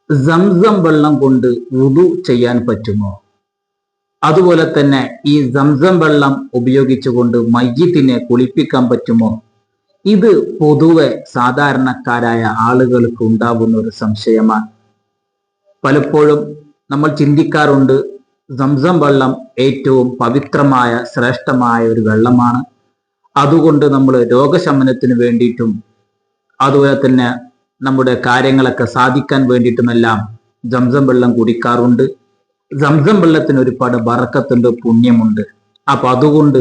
Zamzam വെള്ളം കൊണ്ട് വുദു ചെയ്യാൻ പറ്റുമോ? അതുപോലെ തന്നെ ഈ സംസം വെള്ളം ഉപയോഗിച്ചുകൊണ്ട് മയ്യിത്തിനെ കുളിപ്പിക്കാൻ പറ്റുമോ? ഇത് പൊതുവെ സാധാരണക്കാരായ ആളുകൾക്ക് ഉണ്ടാകുന്ന ഒരു സംശയമാണ്. പലപ്പോഴും നമ്മൾ ചിന്തിക്കാറുണ്ട്, സംസം വെള്ളം ഏറ്റവും പവിത്രമായ ശ്രേഷ്ഠമായ ഒരു വെള്ളമാണ്. അതുകൊണ്ട് നമ്മൾ രോഗശമനത്തിന് വേണ്ടിയിട്ടും അതുപോലെ തന്നെ നമ്മുടെ കാര്യങ്ങളൊക്കെ സാധിക്കാൻ വേണ്ടിയിട്ടുമെല്ലാം സംസം വെള്ളം കുടിക്കാറുണ്ട്. സംസം വെള്ളത്തിന് ഒരുപാട് ബറക്കത്തുണ്ട്, പുണ്യമുണ്ട്. അപ്പൊ അതുകൊണ്ട്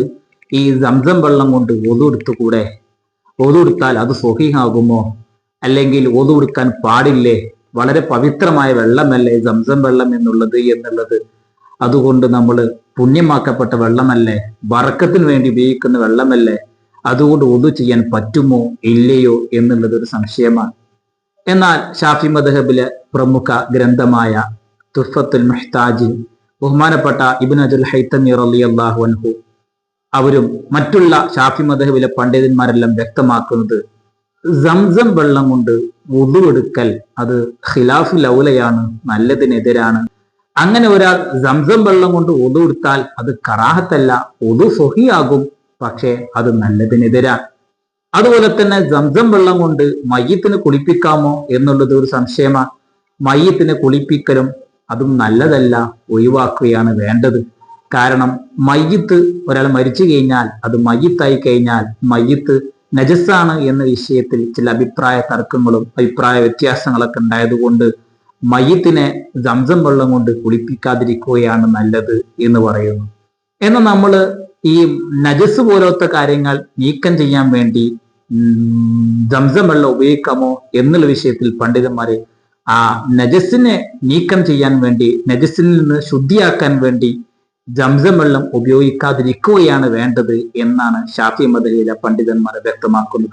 ഈ സംസം വെള്ളം കൊണ്ട് ഒതു എടുത്തുകൂടെ? ഒതു എടുത്താൽ അത് സ്വഹീഹാകുമോ? അല്ലെങ്കിൽ ഒതു എടുക്കാൻ പാടില്ലേ? വളരെ പവിത്രമായ വെള്ളമല്ലേ സംസം വെള്ളം എന്നുള്ളത് അതുകൊണ്ട് നമ്മൾ പുണ്യമാക്കപ്പെട്ട വെള്ളമല്ലേ, ബറക്കത്തിന് വേണ്ടി ഉപയോഗിക്കുന്ന വെള്ളമല്ലേ, അതുകൊണ്ട് ഒതു ചെയ്യാൻ പറ്റുമോ ഇല്ലയോ എന്നുള്ളത് ഒരു സംശയമാണ്. എന്നാൽ ഷാഫി മദ്ഹബിലെ പ്രമുഖ ഗ്രന്ഥമായ തുഹ്ഫത്തുൽ മുഹ്താജിൽ ബഹുമാനപ്പെട്ട ഇബ്നു അജുൽ ഹൈതമി റളിയല്ലാഹു അൻഹു അവരും മറ്റുള്ള ഷാഫി മദ്ഹബിലെ പണ്ഡിതന്മാരെല്ലാം വ്യക്തമാക്കുന്നത്, സംസം വെള്ളം കൊണ്ട് വുദു എടുക്കൽ അത് ഖിലാഫുൽ ഔലയാണ്, നല്ലതിനെതിരാണ്. അങ്ങനെ ഒരാൾ സംസം വെള്ളം കൊണ്ട് വുദു എടുത്താൽ അത് കറാഹത്തല്ല, വുദു സ്വഹീഹാകും, പക്ഷേ അത് നല്ലതിനെതിരാണ്. അതുപോലെ തന്നെ സംസം വെള്ളം കൊണ്ട് മയ്യിത്തിനെ കുളിപ്പിക്കാമോ എന്നുള്ളത് ഒരു സംശയമാണ്. മയ്യിത്തിനെ കുളിപ്പിക്കലും അതും നല്ലതല്ല, ഒഴിവാക്കുകയാണ് വേണ്ടത്. കാരണം മയ്യിത്ത് ഒരാൾ മരിച്ചു കഴിഞ്ഞാൽ, അത് മയ്യിത്തായി കഴിഞ്ഞാൽ മയ്യിത്ത് നജസാണ് എന്ന വിഷയത്തിൽ ചില അഭിപ്രായ തർക്കങ്ങളും അഭിപ്രായ വ്യത്യാസങ്ങളൊക്കെ ഉണ്ടായതുകൊണ്ട് മയ്യിത്തിനെ സംസം വെള്ളം കൊണ്ട് കുളിപ്പിക്കാതിരിക്കുകയാണ് നല്ലത് എന്ന് പറയുന്നു. എന്നാൽ നമ്മൾ ഈ നജസ് പോലത്തെ കാര്യങ്ങൾ നീക്കം ചെയ്യാൻ വേണ്ടി സംസം വെള്ളം ഉപയോഗിക്കാമോ എന്നുള്ള വിഷയത്തിൽ പണ്ഡിതന്മാര് ആ നജസിനെ നീക്കം ചെയ്യാൻ വേണ്ടി, നജസിൽ നിന്ന് ശുദ്ധിയാക്കാൻ വേണ്ടി സംസം വെള്ളം ഉപയോഗിക്കാതിരിക്കുകയാണ് വേണ്ടത് എന്നാണ് ഷാഫി മദ്ഹബിലെ പണ്ഡിതന്മാർ വ്യക്തമാക്കുന്നത്.